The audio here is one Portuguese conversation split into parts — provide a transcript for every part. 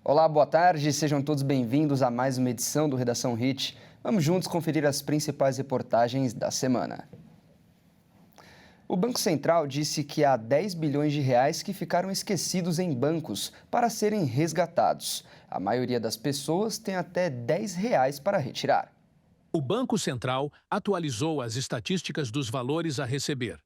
Olá, boa tarde, sejam todos bem-vindos a mais uma edição do Redação Hit. Vamos juntos conferir as principais reportagens da semana. O Banco Central disse que há 10 bilhões de reais que ficaram esquecidos em bancos para serem resgatados. A maioria das pessoas tem até R$ 10 para retirar. O Banco Central atualizou as estatísticas dos valores a receber.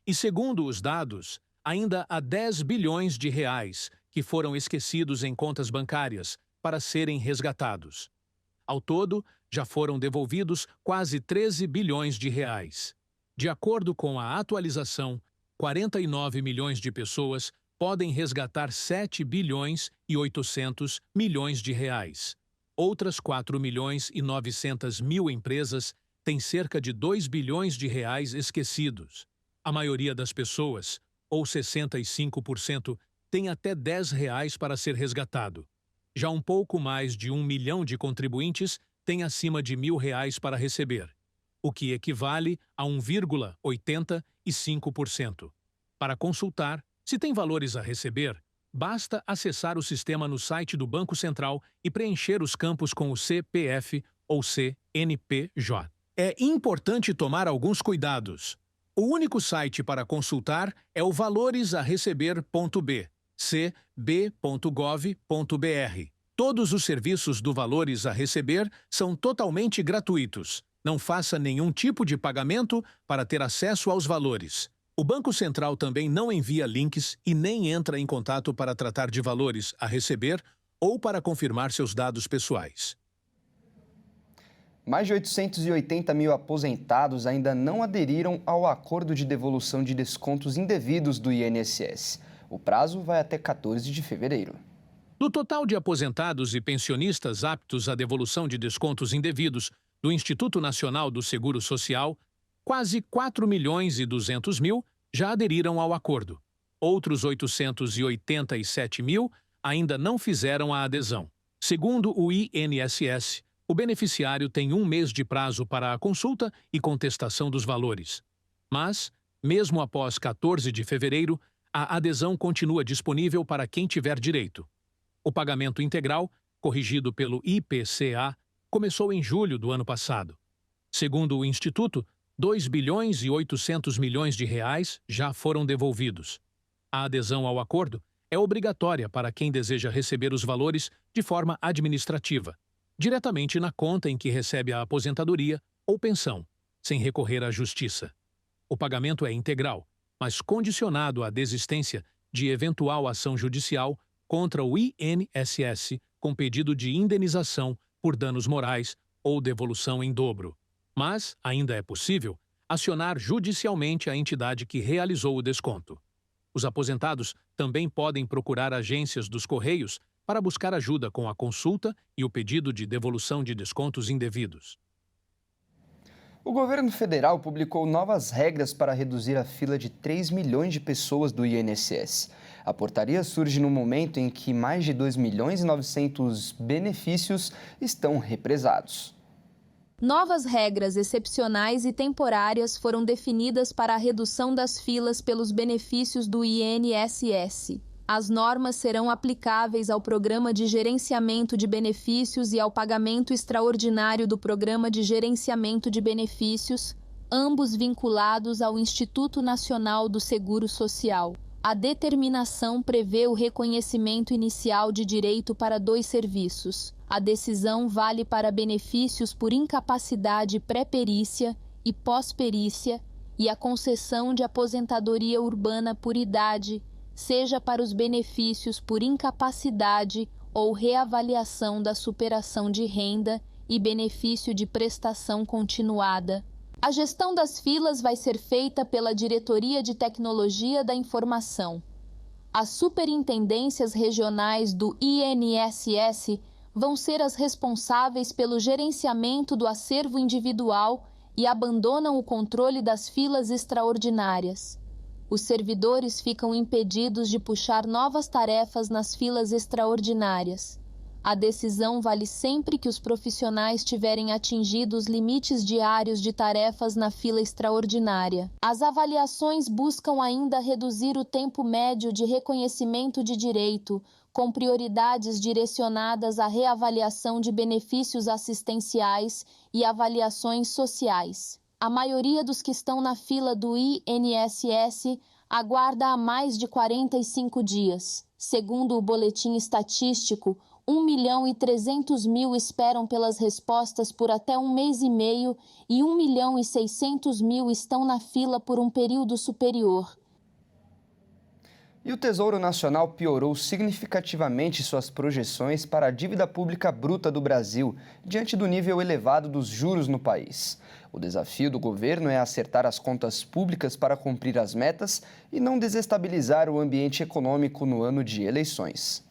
E segundo os dados, ainda há 10 bilhões de reais que foram esquecidos em contas bancárias para serem resgatados. Ao todo, já foram devolvidos quase 13 bilhões de reais. De acordo com a atualização, 49 milhões de pessoas podem resgatar 7 bilhões e 800 milhões de reais. Outras 4 milhões e 900 mil empresas têm cerca de 2 bilhões de reais esquecidos. A maioria das pessoas, ou 65%, tem até R$ 10 para ser resgatado. Já um pouco mais de 1 milhão de contribuintes têm acima de R$ 1.000 para receber, o que equivale a 1,85%. Para consultar se tem valores a receber, basta acessar o sistema no site do Banco Central e preencher os campos com o CPF ou CNPJ. É importante tomar alguns cuidados. O único site para consultar é o valoresareceber.b, cb.gov.br. Todos os serviços do Valores a Receber são totalmente gratuitos. Não faça nenhum tipo de pagamento para ter acesso aos valores. O Banco Central também não envia links e nem entra em contato para tratar de valores a receber ou para confirmar seus dados pessoais. Mais de 880 mil aposentados ainda não aderiram ao acordo de devolução de descontos indevidos do INSS. O prazo vai até 14 de fevereiro. Do total de aposentados e pensionistas aptos à devolução de descontos indevidos do Instituto Nacional do Seguro Social, quase 4 milhões e 200 mil já aderiram ao acordo. Outros 887 mil ainda não fizeram a adesão. Segundo o INSS, o beneficiário tem 1 mês de prazo para a consulta e contestação dos valores. Mas, mesmo após 14 de fevereiro, a adesão continua disponível para quem tiver direito. O pagamento integral, corrigido pelo IPCA, começou em julho do ano passado. Segundo o Instituto, 2 bilhões e 800 milhões de reais já foram devolvidos. A adesão ao acordo é obrigatória para quem deseja receber os valores de forma administrativa, diretamente na conta em que recebe a aposentadoria ou pensão, sem recorrer à justiça. O pagamento é integral, mas condicionado à desistência de eventual ação judicial contra o INSS com pedido de indenização por danos morais ou devolução em dobro. Mas ainda é possível acionar judicialmente a entidade que realizou o desconto. Os aposentados também podem procurar agências dos Correios para buscar ajuda com a consulta e o pedido de devolução de descontos indevidos. O governo federal publicou novas regras para reduzir a fila de 3 milhões de pessoas do INSS. A portaria surge no momento em que mais de 2 milhões e 900 benefícios estão represados. Novas regras excepcionais e temporárias foram definidas para a redução das filas pelos benefícios do INSS. As normas serão aplicáveis ao Programa de Gerenciamento de Benefícios e ao pagamento extraordinário do Programa de Gerenciamento de Benefícios, ambos vinculados ao Instituto Nacional do Seguro Social. A determinação prevê o reconhecimento inicial de direito para 2 serviços. A decisão vale para benefícios por incapacidade pré-perícia e pós-perícia e a concessão de aposentadoria urbana por idade, seja para os benefícios por incapacidade ou reavaliação da superação de renda e benefício de prestação continuada. A gestão das filas vai ser feita pela Diretoria de Tecnologia da Informação. As superintendências regionais do INSS vão ser as responsáveis pelo gerenciamento do acervo individual e abandonam o controle das filas extraordinárias. Os servidores ficam impedidos de puxar novas tarefas nas filas extraordinárias. A decisão vale sempre que os profissionais tiverem atingido os limites diários de tarefas na fila extraordinária. As avaliações buscam ainda reduzir o tempo médio de reconhecimento de direito, com prioridades direcionadas à reavaliação de benefícios assistenciais e avaliações sociais. A maioria dos que estão na fila do INSS aguarda há mais de 45 dias. Segundo o boletim estatístico, 1.300.000 esperam pelas respostas por até um mês e meio e 1.600.000 estão na fila por um período superior. E o Tesouro Nacional piorou significativamente suas projeções para a dívida pública bruta do Brasil, diante do nível elevado dos juros no país. O desafio do governo é acertar as contas públicas para cumprir as metas e não desestabilizar o ambiente econômico no ano de eleições.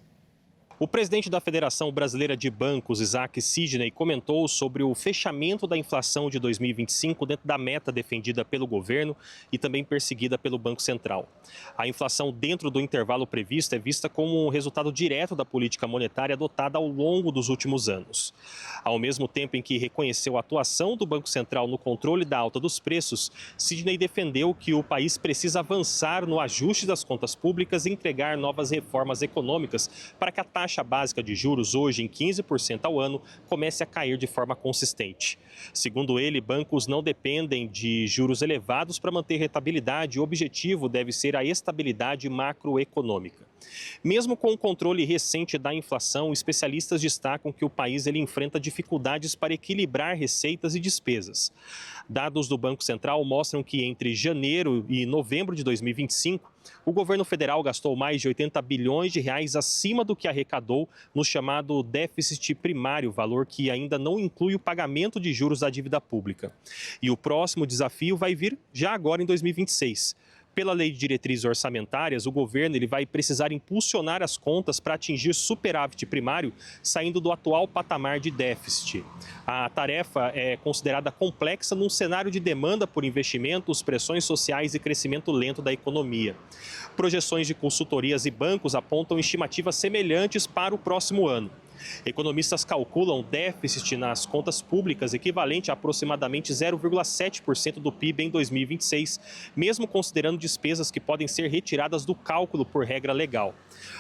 O presidente da Federação Brasileira de Bancos, Isaac Sidney, comentou sobre o fechamento da inflação de 2025 dentro da meta defendida pelo governo e também perseguida pelo Banco Central. A inflação dentro do intervalo previsto é vista como um resultado direto da política monetária adotada ao longo dos últimos anos. Ao mesmo tempo em que reconheceu a atuação do Banco Central no controle da alta dos preços, Sidney defendeu que o país precisa avançar no ajuste das contas públicas e entregar novas reformas econômicas para que a taxa básica de juros, hoje em 15% ao ano, comece a cair de forma consistente. Segundo ele, bancos não dependem de juros elevados para manter rentabilidade e o objetivo deve ser a estabilidade macroeconômica. Mesmo com o controle recente da inflação, especialistas destacam que o país enfrenta dificuldades para equilibrar receitas e despesas. Dados do Banco Central mostram que entre janeiro e novembro de 2025, o governo federal gastou mais de 80 bilhões de reais acima do que arrecadou no chamado déficit primário, valor que ainda não inclui o pagamento de juros da dívida pública. E o próximo desafio vai vir já agora em 2026. Pela Lei de Diretrizes Orçamentárias, o governo vai precisar impulsionar as contas para atingir superávit primário, saindo do atual patamar de déficit. A tarefa é considerada complexa num cenário de demanda por investimentos, pressões sociais e crescimento lento da economia. Projeções de consultorias e bancos apontam estimativas semelhantes para o próximo ano. Economistas calculam déficit nas contas públicas equivalente a aproximadamente 0,7% do PIB em 2026, mesmo considerando despesas que podem ser retiradas do cálculo por regra legal.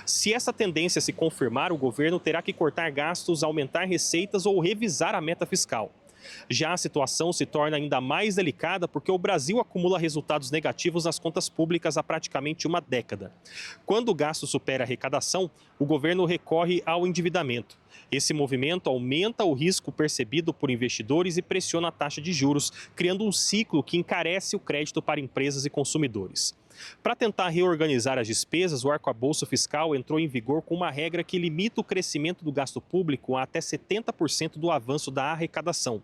Se essa tendência se confirmar, o governo terá que cortar gastos, aumentar receitas ou revisar a meta fiscal. Já a situação se torna ainda mais delicada porque o Brasil acumula resultados negativos nas contas públicas há praticamente uma década. Quando o gasto supera a arrecadação, o governo recorre ao endividamento. Esse movimento aumenta o risco percebido por investidores e pressiona a taxa de juros, criando um ciclo que encarece o crédito para empresas e consumidores. Para tentar reorganizar as despesas, o arcabouço fiscal entrou em vigor com uma regra que limita o crescimento do gasto público a até 70% do avanço da arrecadação.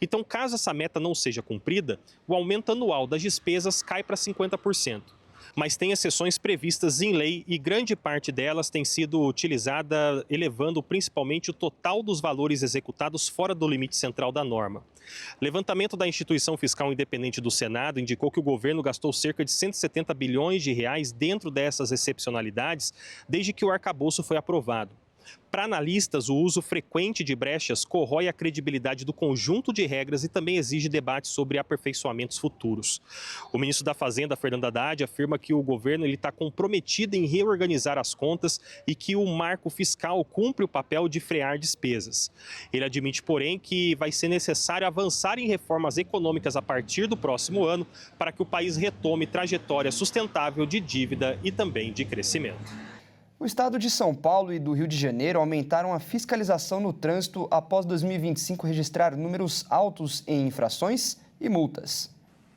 Então, caso essa meta não seja cumprida, o aumento anual das despesas cai para 50%. Mas tem exceções previstas em lei e grande parte delas tem sido utilizada elevando principalmente o total dos valores executados fora do limite central da norma. Levantamento da Instituição Fiscal Independente do Senado indicou que o governo gastou cerca de 170 bilhões de reais dentro dessas excepcionalidades desde que o arcabouço foi aprovado. Para analistas, o uso frequente de brechas corrói a credibilidade do conjunto de regras e também exige debate sobre aperfeiçoamentos futuros. O ministro da Fazenda, Fernando Haddad, afirma que o governo está comprometido em reorganizar as contas e que o marco fiscal cumpre o papel de frear despesas. Ele admite, porém, que vai ser necessário avançar em reformas econômicas a partir do próximo ano para que o país retome trajetória sustentável de dívida e também de crescimento. O estado de São Paulo e do Rio de Janeiro aumentaram a fiscalização no trânsito após 2025 registrar números altos em infrações e multas.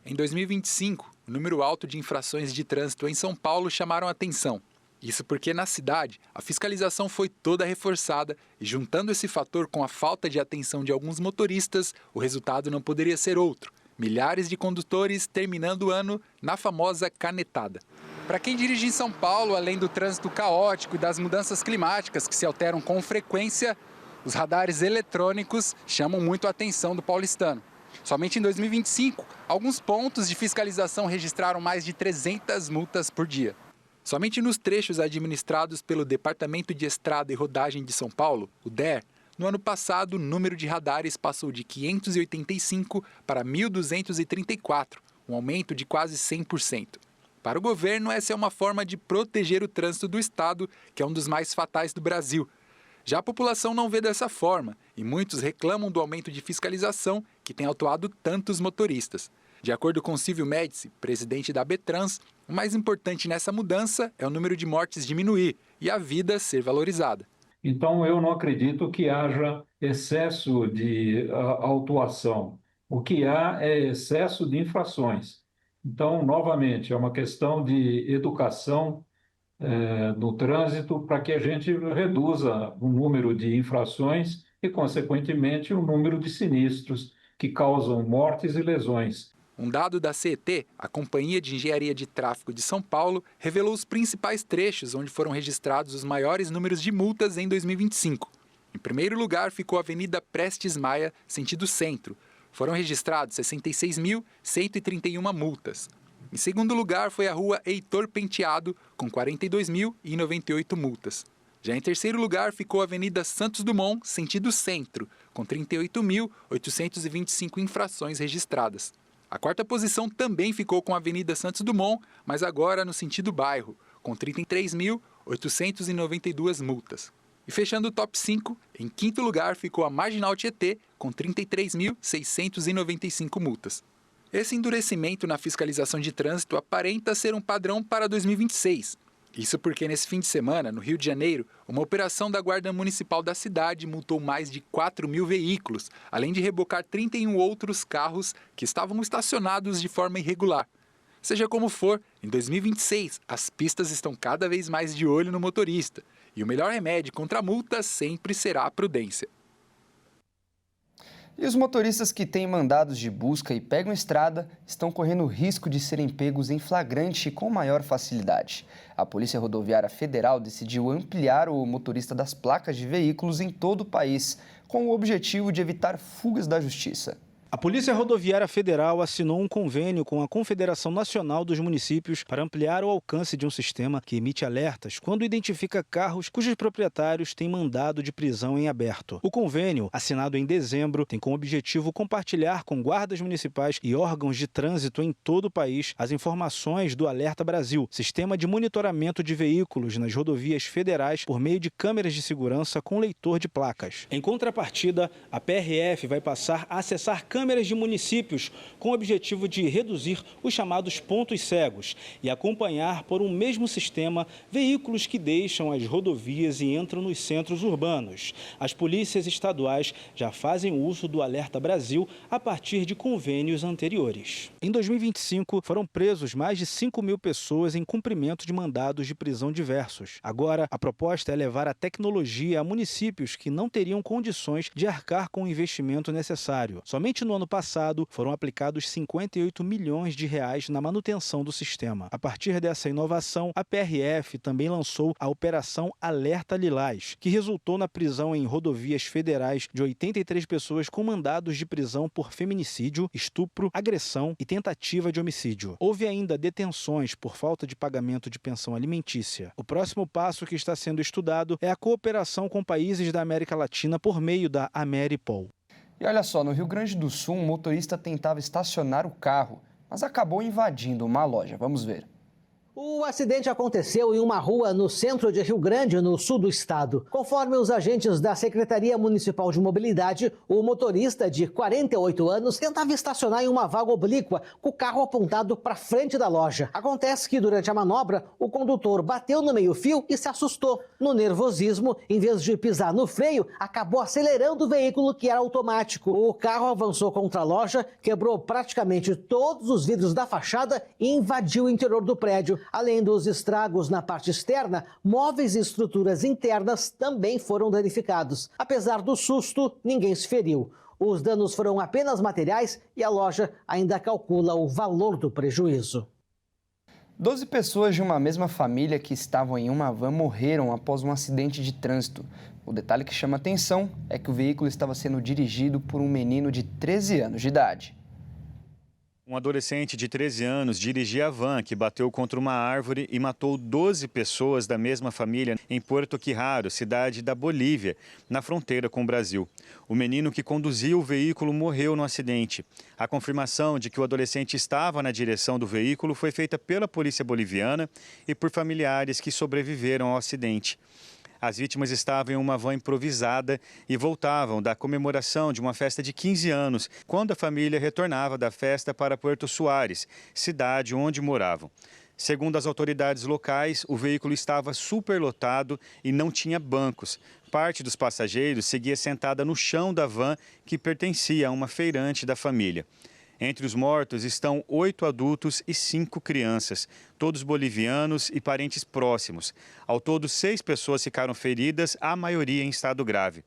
Em 2025, o número alto de infrações de trânsito em São Paulo chamaram a atenção. Isso porque, na cidade, a fiscalização foi toda reforçada e, juntando esse fator com a falta de atenção de alguns motoristas, o resultado não poderia ser outro. Milhares de condutores terminando o ano na famosa canetada. Para quem dirige em São Paulo, além do trânsito caótico e das mudanças climáticas que se alteram com frequência, os radares eletrônicos chamam muito a atenção do paulistano. Somente em 2025, alguns pontos de fiscalização registraram mais de 300 multas por dia. Somente nos trechos administrados pelo Departamento de Estrada e Rodagem de São Paulo, o DER, no ano passado o número de radares passou de 585 para 1.234, um aumento de quase 100%. Para o governo, essa é uma forma de proteger o trânsito do estado, que é um dos mais fatais do Brasil. Já a população não vê dessa forma e muitos reclamam do aumento de fiscalização que tem autuado tantos motoristas. De acordo com Silvio Médici, presidente da Abetrans, o mais importante nessa mudança é o número de mortes diminuir e a vida ser valorizada. Então, eu não acredito que haja excesso de autuação. O que há é excesso de infrações. Então, novamente, é uma questão de educação no trânsito para que a gente reduza o número de infrações e, consequentemente, o número de sinistros que causam mortes e lesões. Um dado da CET, a Companhia de Engenharia de Tráfego de São Paulo, revelou os principais trechos onde foram registrados os maiores números de multas em 2025. Em primeiro lugar ficou a Avenida Prestes Maia, sentido centro. Foram registrados 66.131 multas. Em segundo lugar foi a Rua Heitor Penteado, com 42.098 multas. Já em terceiro lugar ficou a Avenida Santos Dumont, sentido centro, com 38.825 infrações registradas. A quarta posição também ficou com a Avenida Santos Dumont, mas agora no sentido bairro, com 33.892 multas. E fechando o top 5, em quinto lugar ficou a Marginal Tietê, com 33.695 multas. Esse endurecimento na fiscalização de trânsito aparenta ser um padrão para 2026. Isso porque nesse fim de semana, no Rio de Janeiro, uma operação da Guarda Municipal da cidade multou mais de 4.000 veículos, além de rebocar 31 outros carros que estavam estacionados de forma irregular. Seja como for, em 2026, as pistas estão cada vez mais de olho no motorista. E o melhor remédio contra a multa sempre será a prudência. E os motoristas que têm mandados de busca e pegam estrada estão correndo o risco de serem pegos em flagrante com maior facilidade. A Polícia Rodoviária Federal decidiu ampliar o motorista das placas de veículos em todo o país, com o objetivo de evitar fugas da justiça. A Polícia Rodoviária Federal assinou um convênio com a Confederação Nacional dos Municípios para ampliar o alcance de um sistema que emite alertas quando identifica carros cujos proprietários têm mandado de prisão em aberto. O convênio, assinado em dezembro, tem como objetivo compartilhar com guardas municipais e órgãos de trânsito em todo o país as informações do Alerta Brasil, sistema de monitoramento de veículos nas rodovias federais por meio de câmeras de segurança com leitor de placas. Em contrapartida, a PRF vai passar a acessar câmeras de municípios com o objetivo de reduzir os chamados pontos cegos e acompanhar por um mesmo sistema veículos que deixam as rodovias e entram nos centros urbanos. As polícias estaduais já fazem uso do Alerta Brasil a partir de convênios anteriores. Em 2025, foram presos mais de 5.000 pessoas em cumprimento de mandados de prisão diversos. Agora, a proposta é levar a tecnologia a municípios que não teriam condições de arcar com o investimento necessário. Somente no ano passado, foram aplicados 58 milhões de reais na manutenção do sistema. A partir dessa inovação, a PRF também lançou a Operação Alerta Lilás, que resultou na prisão em rodovias federais de 83 pessoas com mandados de prisão por feminicídio, estupro, agressão e tentativa de homicídio. Houve ainda detenções por falta de pagamento de pensão alimentícia. O próximo passo que está sendo estudado é a cooperação com países da América Latina por meio da Ameripol. E olha só, no Rio Grande do Sul, um motorista tentava estacionar o carro, mas acabou invadindo uma loja. Vamos ver. O acidente aconteceu em uma rua no centro de Rio Grande, no sul do estado. Conforme os agentes da Secretaria Municipal de Mobilidade, o motorista de 48 anos tentava estacionar em uma vaga oblíqua com o carro apontado para frente da loja. Acontece que durante a manobra, o condutor bateu no meio-fio e se assustou. No nervosismo, em vez de pisar no freio, acabou acelerando o veículo que era automático. O carro avançou contra a loja, quebrou praticamente todos os vidros da fachada e invadiu o interior do prédio. Além dos estragos na parte externa, móveis e estruturas internas também foram danificados. Apesar do susto, ninguém se feriu. Os danos foram apenas materiais e a loja ainda calcula o valor do prejuízo. 12 pessoas de uma mesma família que estavam em uma van morreram após um acidente de trânsito. O detalhe que chama atenção é que o veículo estava sendo dirigido por um menino de 13 anos de idade. Um adolescente de 13 anos dirigia a van que bateu contra uma árvore e matou 12 pessoas da mesma família em Puerto Quijaro, cidade da Bolívia, na fronteira com o Brasil. O menino que conduziu o veículo morreu no acidente. A confirmação de que o adolescente estava na direção do veículo foi feita pela polícia boliviana e por familiares que sobreviveram ao acidente. As vítimas estavam em uma van improvisada e voltavam da comemoração de uma festa de 15 anos, quando a família retornava da festa para Puerto Suárez, cidade onde moravam. Segundo as autoridades locais, o veículo estava superlotado e não tinha bancos. Parte dos passageiros seguia sentada no chão da van que pertencia a uma feirante da família. Entre os mortos estão 8 adultos e 5 crianças, todos bolivianos e parentes próximos. Ao todo, 6 pessoas ficaram feridas, a maioria em estado grave.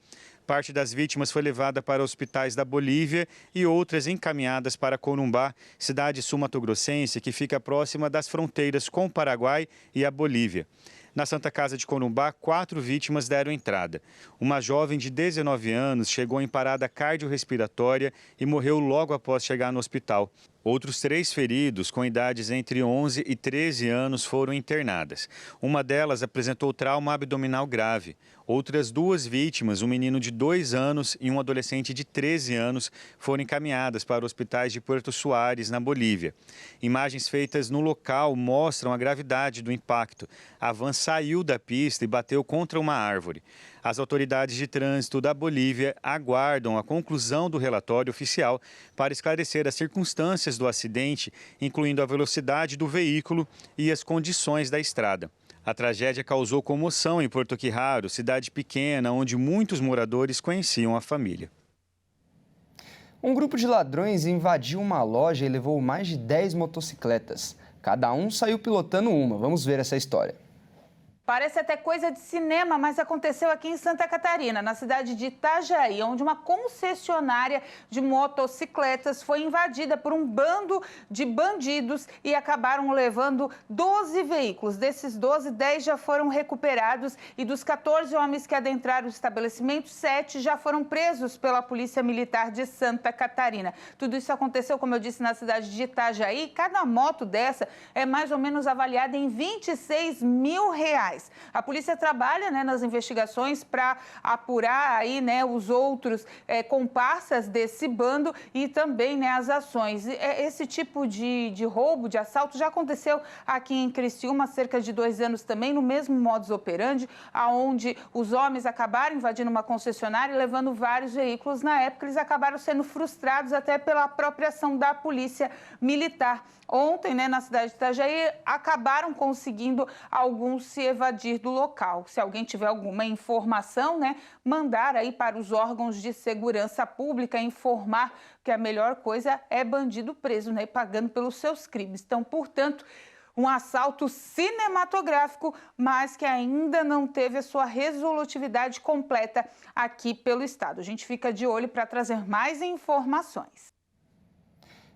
Parte das vítimas foi levada para hospitais da Bolívia e outras encaminhadas para Corumbá, cidade sul-mato-grossense que fica próxima das fronteiras com o Paraguai e a Bolívia. Na Santa Casa de Corumbá, 4 vítimas deram entrada. Uma jovem de 19 anos chegou em parada cardiorrespiratória e morreu logo após chegar no hospital. Outros 3 feridos, com idades entre 11 e 13 anos, foram internadas. Uma delas apresentou trauma abdominal grave. Outras 2 vítimas, um menino de 2 anos e um adolescente de 13 anos, foram encaminhadas para hospitais de Puerto Suárez, na Bolívia. Imagens feitas no local mostram a gravidade do impacto. A van saiu da pista e bateu contra uma árvore. As autoridades de trânsito da Bolívia aguardam a conclusão do relatório oficial para esclarecer as circunstâncias do acidente, incluindo a velocidade do veículo e as condições da estrada. A tragédia causou comoção em Puerto Quijaro, cidade pequena onde muitos moradores conheciam a família. Um grupo de ladrões invadiu uma loja e levou mais de 10 motocicletas. Cada um saiu pilotando uma. Vamos ver essa história. Parece até coisa de cinema, mas aconteceu aqui em Santa Catarina, na cidade de Itajaí, onde uma concessionária de motocicletas foi invadida por um bando de bandidos e acabaram levando 12 veículos. Desses 12, 10 já foram recuperados e dos 14 homens que adentraram o estabelecimento, 7 já foram presos pela Polícia Militar de Santa Catarina. Tudo isso aconteceu, como eu disse, na cidade de Itajaí. Cada moto dessa é mais ou menos avaliada em R$26 mil. A polícia trabalha, nas investigações para apurar aí, os outros comparsas desse bando e também, as ações. Esse tipo de roubo, de assalto, já aconteceu aqui em Criciúma há cerca de 2 anos também, no mesmo modus operandi, onde os homens acabaram invadindo uma concessionária e levando vários veículos. Na época, eles acabaram sendo frustrados até pela própria ação da Polícia Militar. Ontem, na cidade de Itajaí, acabaram conseguindo alguns se evadir do local. Se alguém tiver alguma informação, mandar aí para os órgãos de segurança pública, informar que a melhor coisa é bandido preso, pagando pelos seus crimes. Então, portanto, um assalto cinematográfico, mas que ainda não teve a sua resolutividade completa aqui pelo estado. A gente fica de olho para trazer mais informações.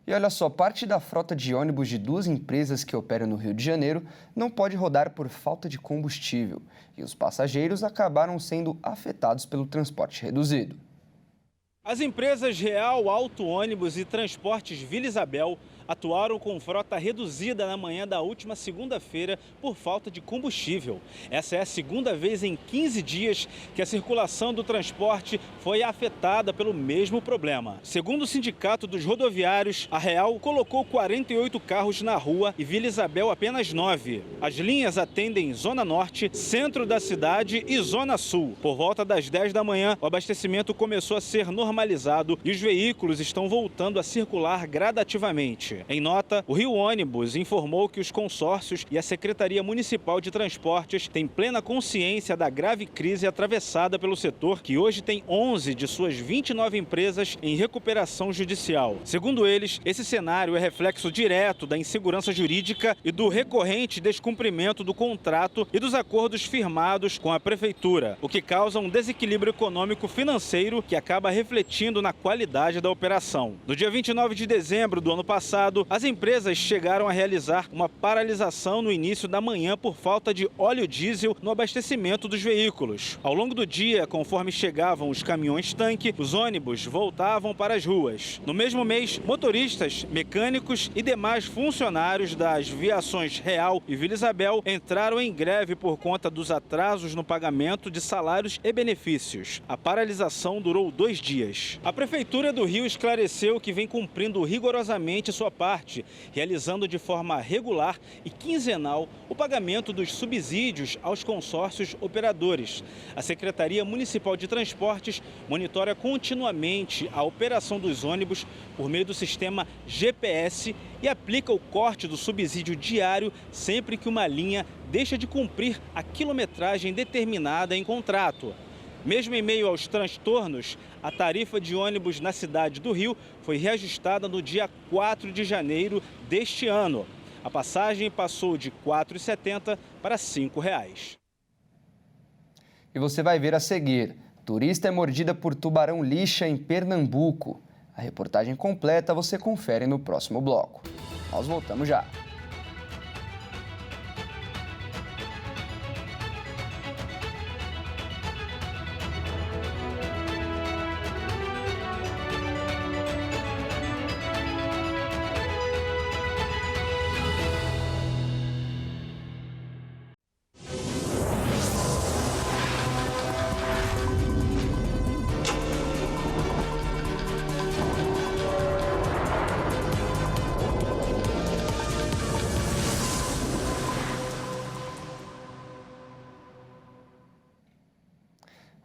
E olha só, parte da frota de ônibus de 2 empresas que operam no Rio de Janeiro não pode rodar por falta de combustível. E os passageiros acabaram sendo afetados pelo transporte reduzido. As empresas Real Auto Ônibus e Transportes Vila Isabel atuaram com frota reduzida na manhã da última segunda-feira por falta de combustível. Essa é a segunda vez em 15 dias que a circulação do transporte foi afetada pelo mesmo problema. Segundo o Sindicato dos Rodoviários, a Real colocou 48 carros na rua e Vila Isabel apenas 9. As linhas atendem Zona Norte, centro da cidade e Zona Sul. Por volta das 10 da manhã, o abastecimento começou a ser normalizado e os veículos estão voltando a circular gradativamente. Em nota, o Rio Ônibus informou que os consórcios e a Secretaria Municipal de Transportes têm plena consciência da grave crise atravessada pelo setor, que hoje tem 11 de suas 29 empresas em recuperação judicial. Segundo eles, esse cenário é reflexo direto da insegurança jurídica e do recorrente descumprimento do contrato e dos acordos firmados com a Prefeitura, o que causa um desequilíbrio econômico-financeiro que acaba refletindo na qualidade da operação. No dia 29 de dezembro do ano passado, estado, as empresas chegaram a realizar uma paralisação no início da manhã por falta de óleo diesel no abastecimento dos veículos. Ao longo do dia, conforme chegavam os caminhões-tanque, os ônibus voltavam para as ruas. No mesmo mês, motoristas, mecânicos e demais funcionários das viações Real e Vila Isabel entraram em greve por conta dos atrasos no pagamento de salários e benefícios. A paralisação durou 2 dias. A Prefeitura do Rio esclareceu que vem cumprindo rigorosamente sua parte, realizando de forma regular e quinzenal o pagamento dos subsídios aos consórcios operadores. A Secretaria Municipal de Transportes monitora continuamente a operação dos ônibus por meio do sistema GPS e aplica o corte do subsídio diário sempre que uma linha deixa de cumprir a quilometragem determinada em contrato. Mesmo em meio aos transtornos, a tarifa de ônibus na cidade do Rio foi reajustada no dia 4 de janeiro deste ano. A passagem passou de R$ 4,70 para R$ 5,00. E você vai ver a seguir: turista é mordida por tubarão-lixa em Pernambuco. A reportagem completa você confere no próximo bloco. Nós voltamos já.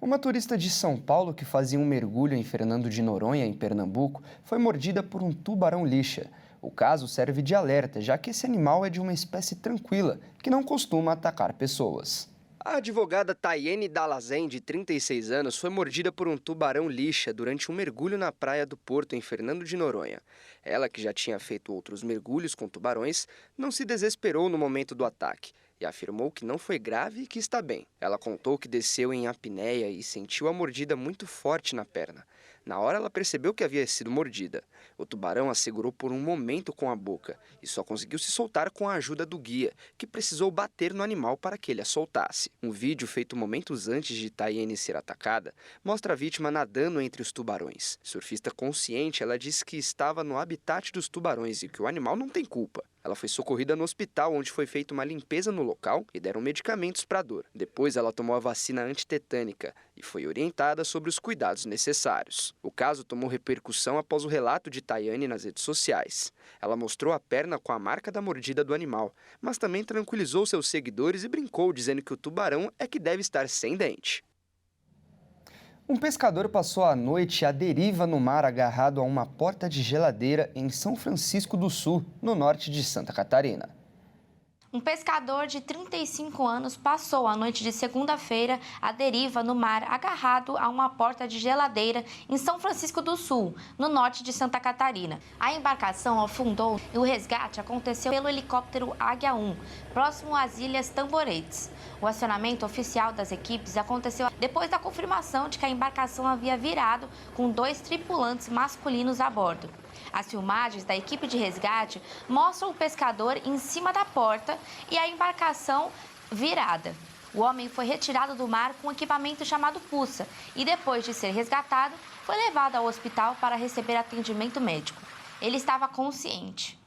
Uma turista de São Paulo que fazia um mergulho em Fernando de Noronha, em Pernambuco, foi mordida por um tubarão-lixa. O caso serve de alerta, já que esse animal é de uma espécie tranquila, que não costuma atacar pessoas. A advogada Tayene Dalazen, de 36 anos, foi mordida por um tubarão-lixa durante um mergulho na praia do Porto, em Fernando de Noronha. Ela, que já tinha feito outros mergulhos com tubarões, não se desesperou no momento do ataque e afirmou que não foi grave e que está bem. Ela contou que desceu em apneia e sentiu a mordida muito forte na perna. Na hora, ela percebeu que havia sido mordida. O tubarão a segurou por um momento com a boca e só conseguiu se soltar com a ajuda do guia, que precisou bater no animal para que ele a soltasse. Um vídeo feito momentos antes de Tayene ser atacada mostra a vítima nadando entre os tubarões. Surfista consciente, ela disse que estava no habitat dos tubarões e que o animal não tem culpa. Ela foi socorrida no hospital, onde foi feita uma limpeza no local e deram medicamentos para a dor. Depois, ela tomou a vacina antitetânica e foi orientada sobre os cuidados necessários. O caso tomou repercussão após o relato de Tayane nas redes sociais. Ela mostrou a perna com a marca da mordida do animal, mas também tranquilizou seus seguidores e brincou, dizendo que o tubarão é que deve estar sem dente. Um pescador passou a noite à deriva no mar agarrado a uma porta de geladeira em São Francisco do Sul, no norte de Santa Catarina. Um pescador de 35 anos passou a noite de segunda-feira à deriva no mar, agarrado a uma porta de geladeira em São Francisco do Sul, no norte de Santa Catarina. A embarcação afundou e o resgate aconteceu pelo helicóptero Águia 1, próximo às Ilhas Tamboretes. O acionamento oficial das equipes aconteceu depois da confirmação de que a embarcação havia virado com 2 tripulantes masculinos a bordo. As filmagens da equipe de resgate mostram o pescador em cima da porta e a embarcação virada. O homem foi retirado do mar com um equipamento chamado Puça e, depois de ser resgatado, foi levado ao hospital para receber atendimento médico. Ele estava consciente.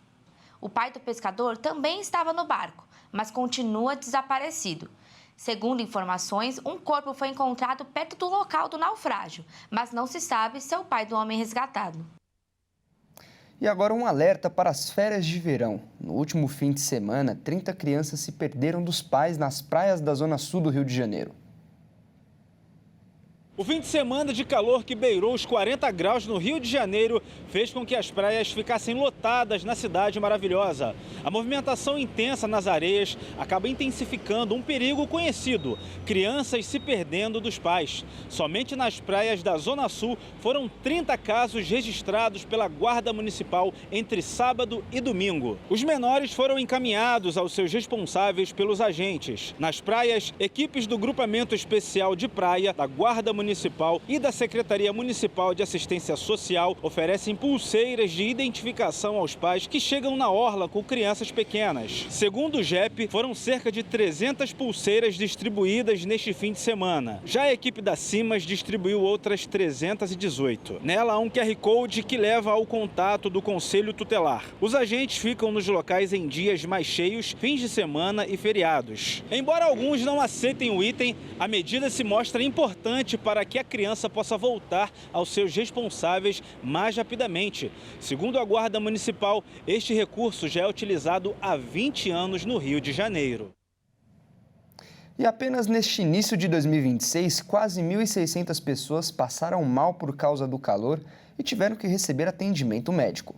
O pai do pescador também estava no barco, mas continua desaparecido. Segundo informações, um corpo foi encontrado perto do local do naufrágio, mas não se sabe se é o pai do homem resgatado. E agora um alerta para as férias de verão. No último fim de semana, 30 crianças se perderam dos pais nas praias da zona sul do Rio de Janeiro. O fim de semana de calor que beirou os 40 graus no Rio de Janeiro fez com que as praias ficassem lotadas na cidade maravilhosa. A movimentação intensa nas areias acaba intensificando um perigo conhecido: crianças se perdendo dos pais. Somente nas praias da Zona Sul foram 30 casos registrados pela Guarda Municipal entre sábado e domingo. Os menores foram encaminhados aos seus responsáveis pelos agentes. Nas praias, equipes do Grupamento Especial de Praia da Guarda Municipal Municipal e da Secretaria Municipal de Assistência Social oferecem pulseiras de identificação aos pais que chegam na orla com crianças pequenas. Segundo o GEP, foram cerca de 300 pulseiras distribuídas neste fim de semana. Já a equipe da CIMAS distribuiu outras 318. Nela há um QR Code que leva ao contato do Conselho Tutelar. Os agentes ficam nos locais em dias mais cheios, fins de semana e feriados. Embora alguns não aceitem o item, a medida se mostra importante para que a criança possa voltar aos seus responsáveis mais rapidamente. Segundo a Guarda Municipal, este recurso já é utilizado há 20 anos no Rio de Janeiro. E apenas neste início de 2026, quase 1.600 pessoas passaram mal por causa do calor e tiveram que receber atendimento médico.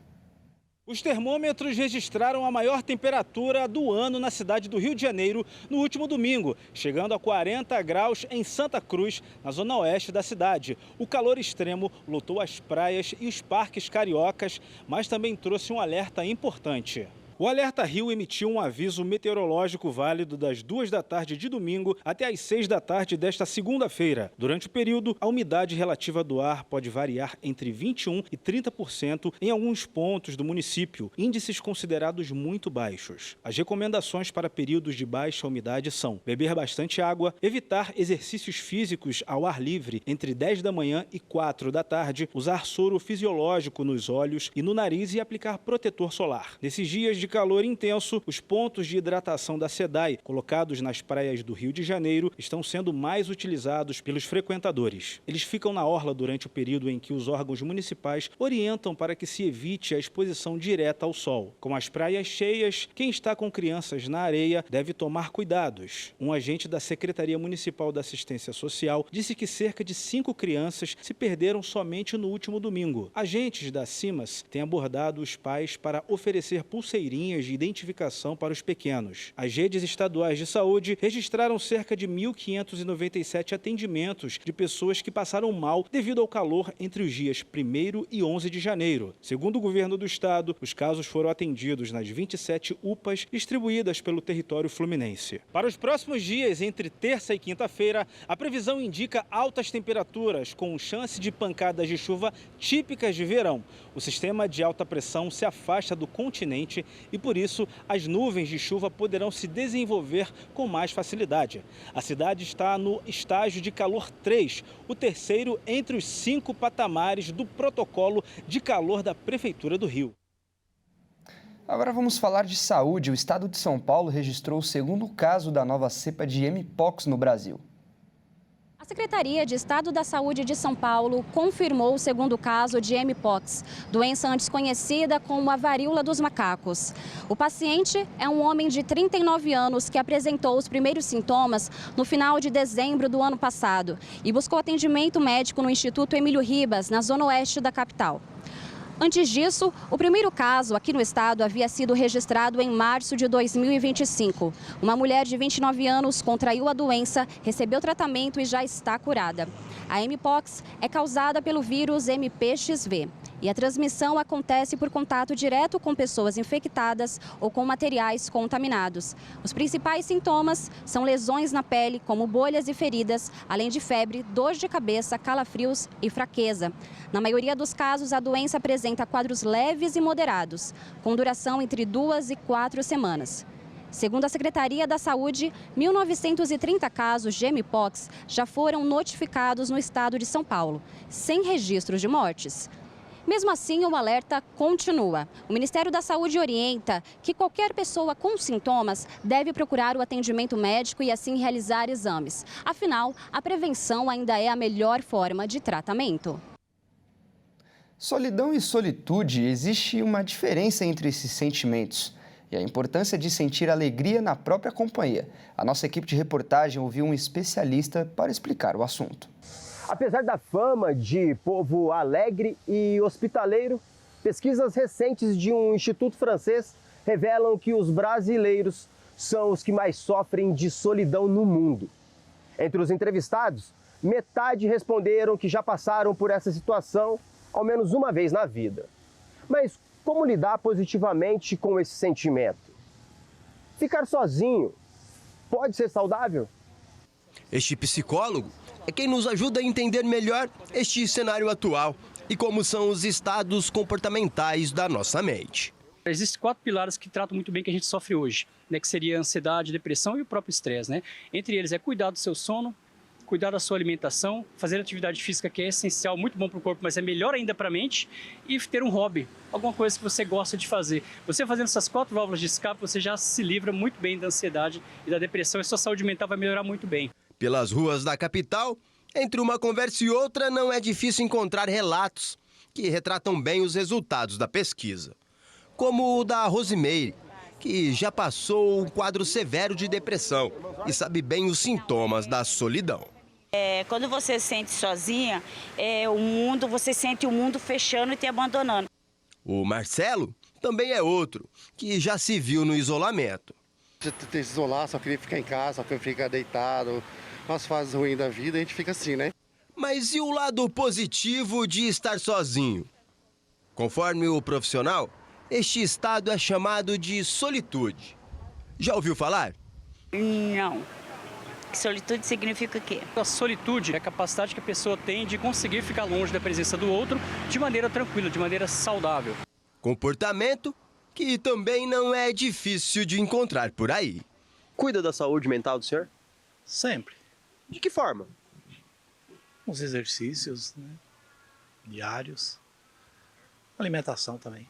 Os termômetros registraram a maior temperatura do ano na cidade do Rio de Janeiro no último domingo, chegando a 40 graus em Santa Cruz, na zona oeste da cidade. O calor extremo lotou as praias e os parques cariocas, mas também trouxe um alerta importante. O Alerta Rio emitiu um aviso meteorológico válido das 2 da tarde de domingo até às 6 da tarde desta segunda-feira. Durante o período, a umidade relativa do ar pode variar entre 21% e 30% em alguns pontos do município, índices considerados muito baixos. As recomendações para períodos de baixa umidade são beber bastante água, evitar exercícios físicos ao ar livre entre 10 da manhã e 4 da tarde, usar soro fisiológico nos olhos e no nariz e aplicar protetor solar. Nesses dias de calor intenso, os pontos de hidratação da SEDAI, colocados nas praias do Rio de Janeiro, estão sendo mais utilizados pelos frequentadores. Eles ficam na orla durante o período em que os órgãos municipais orientam para que se evite a exposição direta ao sol. Com as praias cheias, quem está com crianças na areia deve tomar cuidados. Um agente da Secretaria Municipal da Assistência Social disse que cerca de 5 crianças se perderam somente no último domingo. Agentes da CIMAS têm abordado os pais para oferecer pulseirinhas de identificação para os pequenos. As redes estaduais de saúde registraram cerca de 1.597 atendimentos de pessoas que passaram mal devido ao calor entre os dias 1º e 11 de janeiro. Segundo o governo do estado, os casos foram atendidos nas 27 UPAs distribuídas pelo território fluminense. Para os próximos dias, entre terça e quinta-feira, a previsão indica altas temperaturas com chance de pancadas de chuva típicas de verão. O sistema de alta pressão se afasta do continente e, por isso, as nuvens de chuva poderão se desenvolver com mais facilidade. A cidade está no estágio de calor 3, o terceiro entre os 5 patamares do protocolo de calor da Prefeitura do Rio. Agora vamos falar de saúde. O estado de São Paulo registrou o segundo caso da nova cepa de Mpox no Brasil. A Secretaria de Estado da Saúde de São Paulo confirmou o segundo caso de Mpox, doença antes conhecida como a varíola dos macacos. O paciente é um homem de 39 anos que apresentou os primeiros sintomas no final de dezembro do ano passado e buscou atendimento médico no Instituto Emílio Ribas, na zona oeste da capital. Antes disso, o primeiro caso aqui no estado havia sido registrado em março de 2025. Uma mulher de 29 anos contraiu a doença, recebeu tratamento e já está curada. A Mpox é causada pelo vírus MPXV e a transmissão acontece por contato direto com pessoas infectadas ou com materiais contaminados. Os principais sintomas são lesões na pele, como bolhas e feridas, além de febre, dor de cabeça, calafrios e fraqueza. Na maioria dos casos, a doença apresenta quadros leves e moderados, com duração entre 2 e 4 semanas. Segundo a Secretaria da Saúde, 1.930 casos de Mpox já foram notificados no estado de São Paulo, sem registro de mortes. Mesmo assim, o alerta continua. O Ministério da Saúde orienta que qualquer pessoa com sintomas deve procurar o atendimento médico e assim realizar exames. Afinal, a prevenção ainda é a melhor forma de tratamento. Solidão e solitude, existe uma diferença entre esses sentimentos e a importância de sentir alegria na própria companhia. A nossa equipe de reportagem ouviu um especialista para explicar o assunto. Apesar da fama de povo alegre e hospitaleiro, pesquisas recentes de um instituto francês revelam que os brasileiros são os que mais sofrem de solidão no mundo. Entre os entrevistados, metade responderam que já passaram por essa situação ao menos uma vez na vida. Mas como lidar positivamente com esse sentimento? Ficar sozinho pode ser saudável? Este psicólogo é quem nos ajuda a entender melhor este cenário atual e como são os estados comportamentais da nossa mente. Existem 4 pilares que tratam muito bem que a gente sofre hoje, né, que seria a ansiedade, depressão e o próprio estresse, né? Entre eles é cuidar do seu sono, cuidar da sua alimentação, fazer atividade física, que é essencial, muito bom para o corpo, mas é melhor ainda para a mente, e ter um hobby, alguma coisa que você gosta de fazer. Você fazendo essas 4 válvulas de escape, você já se livra muito bem da ansiedade e da depressão, e sua saúde mental vai melhorar muito bem. Pelas ruas da capital, entre uma conversa e outra, não é difícil encontrar relatos que retratam bem os resultados da pesquisa. Como o da Rosimeire, que já passou um quadro severo de depressão e sabe bem os sintomas da solidão. Quando você se sente sozinha, você sente o mundo fechando e te abandonando. O Marcelo também é outro, que já se viu no isolamento. Você tem que se isolar, só queria ficar em casa, só queria ficar deitado. Nas fases ruins da vida, a gente fica assim, né? Mas e o lado positivo de estar sozinho? Conforme o profissional, este estado é chamado de solitude. Já ouviu falar? Não. Solitude significa o quê? A solitude é a capacidade que a pessoa tem de conseguir ficar longe da presença do outro de maneira tranquila, de maneira saudável. Comportamento que também não é difícil de encontrar por aí. Cuida da saúde mental do senhor? Sempre. De que forma? Os exercícios, né, diários, alimentação também.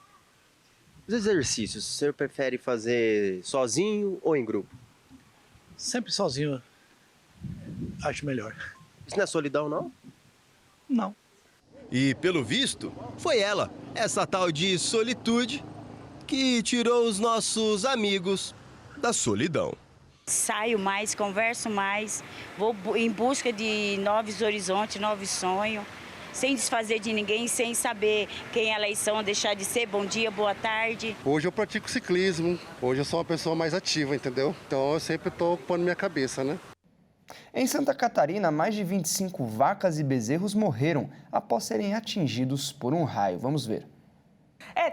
Os exercícios, o senhor prefere fazer sozinho ou em grupo? Sempre sozinho, acho melhor. Isso não é solidão, não? Não. E, pelo visto, foi ela, essa tal de solitude, que tirou os nossos amigos da solidão. Saio mais, converso mais, vou em busca de novos horizontes, novos sonhos, sem desfazer de ninguém, sem saber quem elas são, deixar de ser bom dia, boa tarde. Hoje eu pratico ciclismo, hoje eu sou uma pessoa mais ativa, entendeu? Então eu sempre estou ocupando minha cabeça, né? Em Santa Catarina, mais de 25 vacas e bezerros morreram após serem atingidos por um raio. Vamos ver.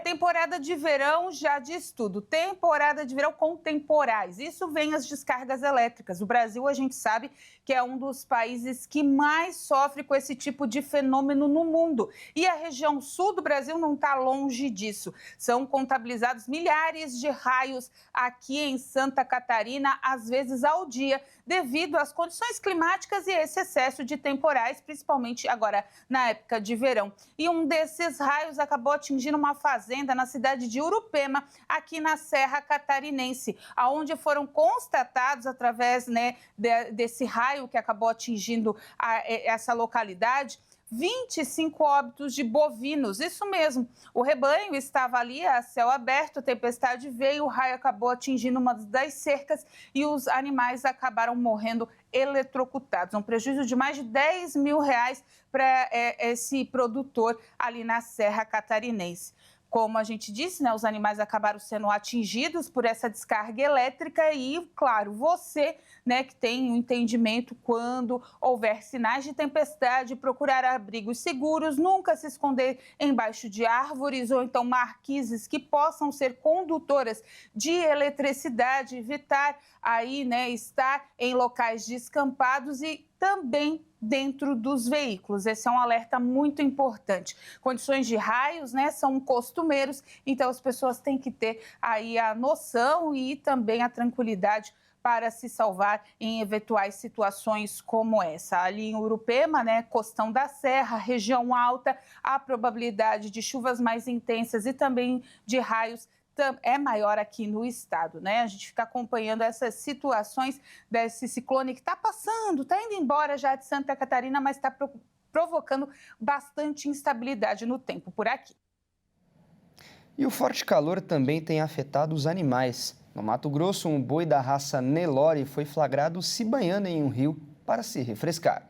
Temporada de verão já diz tudo. Temporada de verão com temporais. Isso vem as descargas elétricas. O Brasil, a gente sabe que é um dos países que mais sofre com esse tipo de fenômeno no mundo. E a região sul do Brasil não está longe disso. São contabilizados milhares de raios aqui em Santa Catarina, às vezes ao dia, devido às condições climáticas e esse excesso de temporais, principalmente agora na época de verão. E um desses raios acabou atingindo uma fazenda na cidade de Urupema, aqui na Serra Catarinense, onde foram constatados, através desse raio que acabou atingindo essa localidade, 25 óbitos de bovinos, isso mesmo. O rebanho estava ali a céu aberto, a tempestade veio, o raio acabou atingindo uma das cercas e os animais acabaram morrendo eletrocutados. Um prejuízo de mais de R$10 mil para esse produtor ali na Serra Catarinense. Como a gente disse, os animais acabaram sendo atingidos por essa descarga elétrica e, claro, você, que tem um entendimento quando houver sinais de tempestade, procurar abrigos seguros, nunca se esconder embaixo de árvores ou então marquises que possam ser condutoras de eletricidade, evitar aí, estar em locais descampados e também dentro dos veículos. Esse é um alerta muito importante. Condições de raios, são costumeiros, então as pessoas têm que ter aí a noção e também a tranquilidade para se salvar em eventuais situações como essa. Ali em Urupema, Costão da Serra, região alta, a probabilidade de chuvas mais intensas e também de raios é maior aqui no estado, A gente fica acompanhando essas situações desse ciclone que está passando, está indo embora já de Santa Catarina, mas está provocando bastante instabilidade no tempo por aqui. E o forte calor também tem afetado os animais. No Mato Grosso, um boi da raça Nelore foi flagrado se banhando em um rio para se refrescar.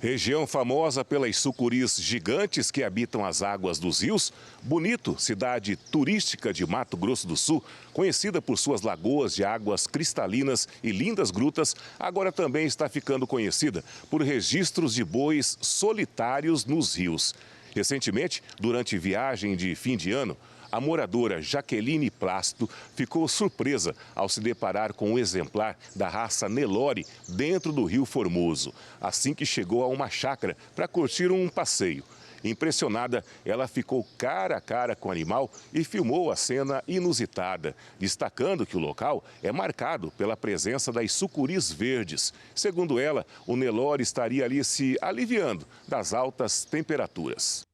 Região famosa pelas sucuris gigantes que habitam as águas dos rios, Bonito, cidade turística de Mato Grosso do Sul, conhecida por suas lagoas de águas cristalinas e lindas grutas, agora também está ficando conhecida por registros de bois solitários nos rios. Recentemente, durante viagem de fim de ano, A moradora Jaqueline Plácido ficou surpresa ao se deparar com um exemplar da raça Nelore dentro do Rio Formoso, assim que chegou a uma chácara para curtir um passeio. Impressionada, ela ficou cara a cara com o animal e filmou a cena inusitada, destacando que o local é marcado pela presença das sucuris verdes. Segundo ela, o Nelore estaria ali se aliviando das altas temperaturas.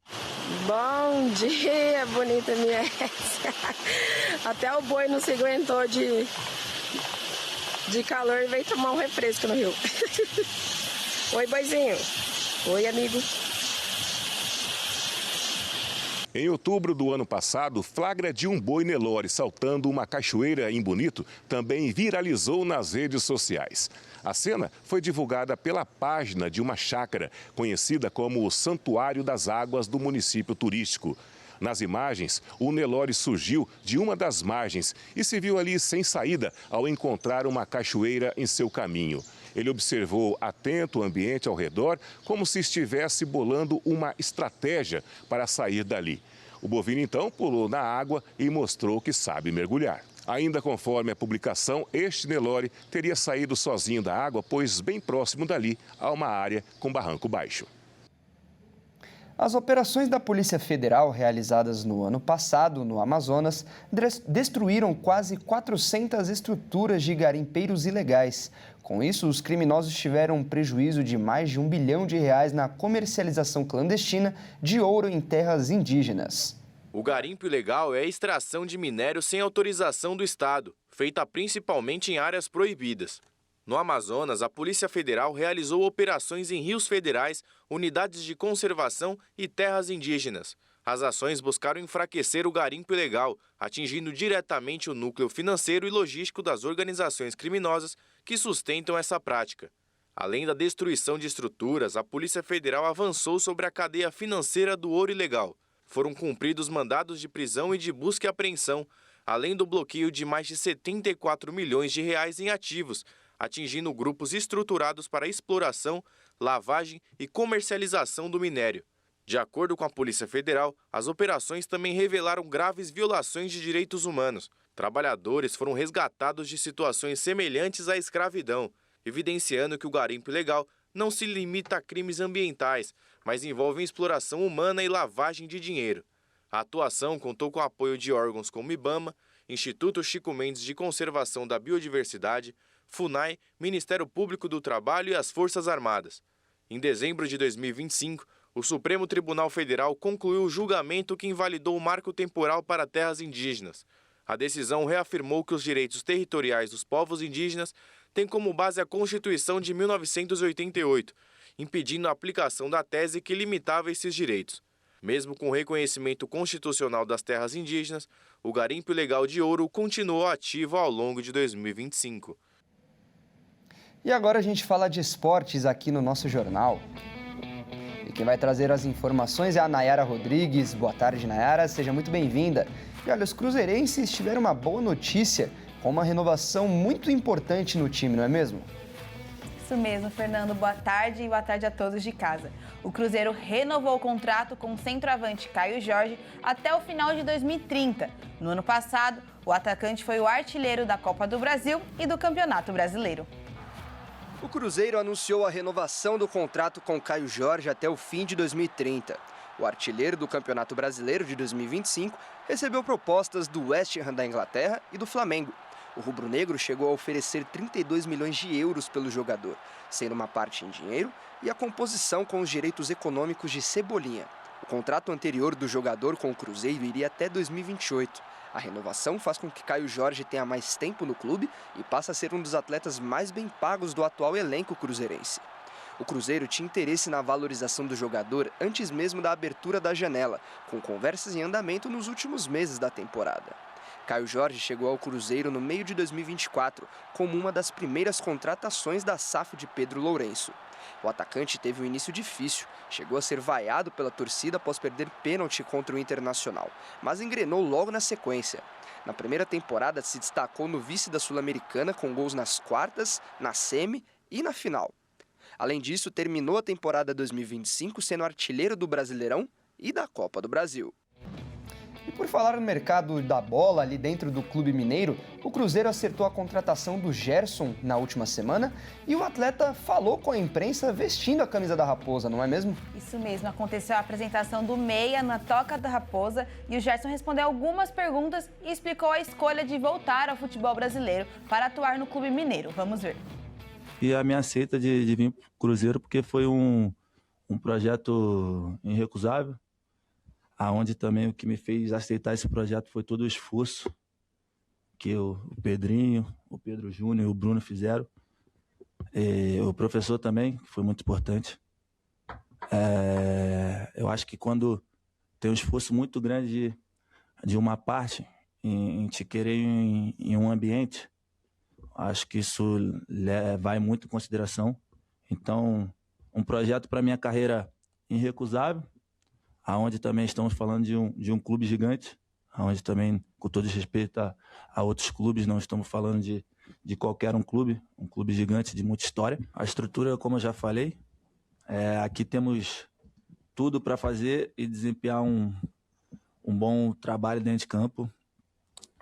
Bom dia, bonita minha essa. Até o boi não se aguentou de calor e veio tomar um refresco no rio. Oi, boizinho. Oi, amigo. Em outubro do ano passado, flagra de um boi Nelore saltando uma cachoeira em Bonito também viralizou nas redes sociais. A cena foi divulgada pela página de uma chácara conhecida como o Santuário das Águas do município turístico. Nas imagens, o Nelore surgiu de uma das margens e se viu ali sem saída ao encontrar uma cachoeira em seu caminho. Ele observou atento o ambiente ao redor, como se estivesse bolando uma estratégia para sair dali. O bovino, então, pulou na água e mostrou que sabe mergulhar. Ainda conforme a publicação, este Nelore teria saído sozinho da água, pois bem próximo dali há uma área com barranco baixo. As operações da Polícia Federal realizadas no ano passado no Amazonas destruíram quase 400 estruturas de garimpeiros ilegais. Com isso, os criminosos tiveram um prejuízo de mais de R$1 bilhão na comercialização clandestina de ouro em terras indígenas. O garimpo ilegal é a extração de minério sem autorização do Estado, feita principalmente em áreas proibidas. No Amazonas, a Polícia Federal realizou operações em rios federais, unidades de conservação e terras indígenas. As ações buscaram enfraquecer o garimpo ilegal, atingindo diretamente o núcleo financeiro e logístico das organizações criminosas que sustentam essa prática. Além da destruição de estruturas, a Polícia Federal avançou sobre a cadeia financeira do ouro ilegal. Foram cumpridos mandados de prisão e de busca e apreensão, além do bloqueio de mais de R$74 milhões em ativos, atingindo grupos estruturados para exploração, lavagem e comercialização do minério. De acordo com a Polícia Federal, as operações também revelaram graves violações de direitos humanos. Trabalhadores foram resgatados de situações semelhantes à escravidão, evidenciando que o garimpo ilegal não se limita a crimes ambientais, mas envolve exploração humana e lavagem de dinheiro. A atuação contou com o apoio de órgãos como IBAMA, Instituto Chico Mendes de Conservação da Biodiversidade, FUNAI, Ministério Público do Trabalho e as Forças Armadas. Em dezembro de 2025, o Supremo Tribunal Federal concluiu o julgamento que invalidou o marco temporal para terras indígenas. A decisão reafirmou que os direitos territoriais dos povos indígenas têm como base a Constituição de 1988, impedindo a aplicação da tese que limitava esses direitos. Mesmo com o reconhecimento constitucional das terras indígenas, o garimpo ilegal de ouro continuou ativo ao longo de 2025. E agora a gente fala de esportes aqui no nosso jornal. E quem vai trazer as informações é a Nayara Rodrigues. Boa tarde, Nayara. Seja muito bem-vinda. E olha, os cruzeirenses tiveram uma boa notícia com uma renovação muito importante no time, não é mesmo? Isso mesmo, Fernando. Boa tarde e boa tarde a todos de casa. O Cruzeiro renovou o contrato com o centroavante Caio Jorge até o final de 2030. No ano passado, o atacante foi o artilheiro da Copa do Brasil e do Campeonato Brasileiro. O Cruzeiro anunciou a renovação do contrato com Caio Jorge até o fim de 2030. O artilheiro do Campeonato Brasileiro de 2025 recebeu propostas do West Ham da Inglaterra e do Flamengo. O rubro-negro chegou a oferecer 32 milhões de euros pelo jogador, sendo uma parte em dinheiro e a composição com os direitos econômicos de Cebolinha. O contrato anterior do jogador com o Cruzeiro iria até 2028. A renovação faz com que Caio Jorge tenha mais tempo no clube e passe a ser um dos atletas mais bem pagos do atual elenco cruzeirense. O Cruzeiro tinha interesse na valorização do jogador antes mesmo da abertura da janela, com conversas em andamento nos últimos meses da temporada. Caio Jorge chegou ao Cruzeiro no meio de 2024, como uma das primeiras contratações da SAF de Pedro Lourenço. O atacante teve um início difícil, chegou a ser vaiado pela torcida após perder pênalti contra o Internacional, mas engrenou logo na sequência. Na primeira temporada se destacou no vice da Sul-Americana com gols nas quartas, na semi e na final. Além disso, terminou a temporada 2025 sendo artilheiro do Brasileirão e da Copa do Brasil. E por falar no mercado da bola ali dentro do Clube Mineiro, o Cruzeiro acertou a contratação do Gerson na última semana e o atleta falou com a imprensa vestindo a camisa da Raposa, não é mesmo? Isso mesmo, aconteceu a apresentação do Meia na Toca da Raposa e o Gerson respondeu algumas perguntas e explicou a escolha de voltar ao futebol brasileiro para atuar no Clube Mineiro. Vamos ver. E a minha aceita de vir para o Cruzeiro porque foi um projeto irrecusável, aonde também o que me fez aceitar esse projeto foi todo o esforço que o Pedrinho, o Pedro Júnior e o Bruno fizeram. E o professor também, que foi muito importante. Eu acho que quando tem um esforço muito grande de uma parte em te querer em um ambiente, acho que isso vai muito em consideração. Então, um projeto para minha carreira irrecusável, aonde também estamos falando de um clube gigante, aonde também, com todo respeito a outros clubes, não estamos falando de qualquer um clube gigante de muita história. A estrutura, como eu já falei, aqui temos tudo para fazer e desempenhar um bom trabalho dentro de campo.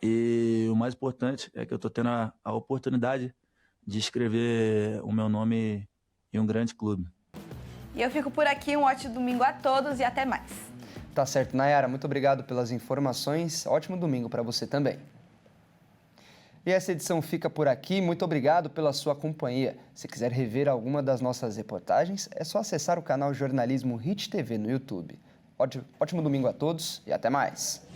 E o mais importante é que eu estou tendo a oportunidade de escrever o meu nome em um grande clube. E eu fico por aqui, um ótimo domingo a todos e até mais. Tá certo, Nayara, muito obrigado pelas informações, ótimo domingo para você também. E essa edição fica por aqui, muito obrigado pela sua companhia. Se quiser rever alguma das nossas reportagens, é só acessar o canal Jornalismo Hit TV no YouTube. Ótimo domingo a todos e até mais.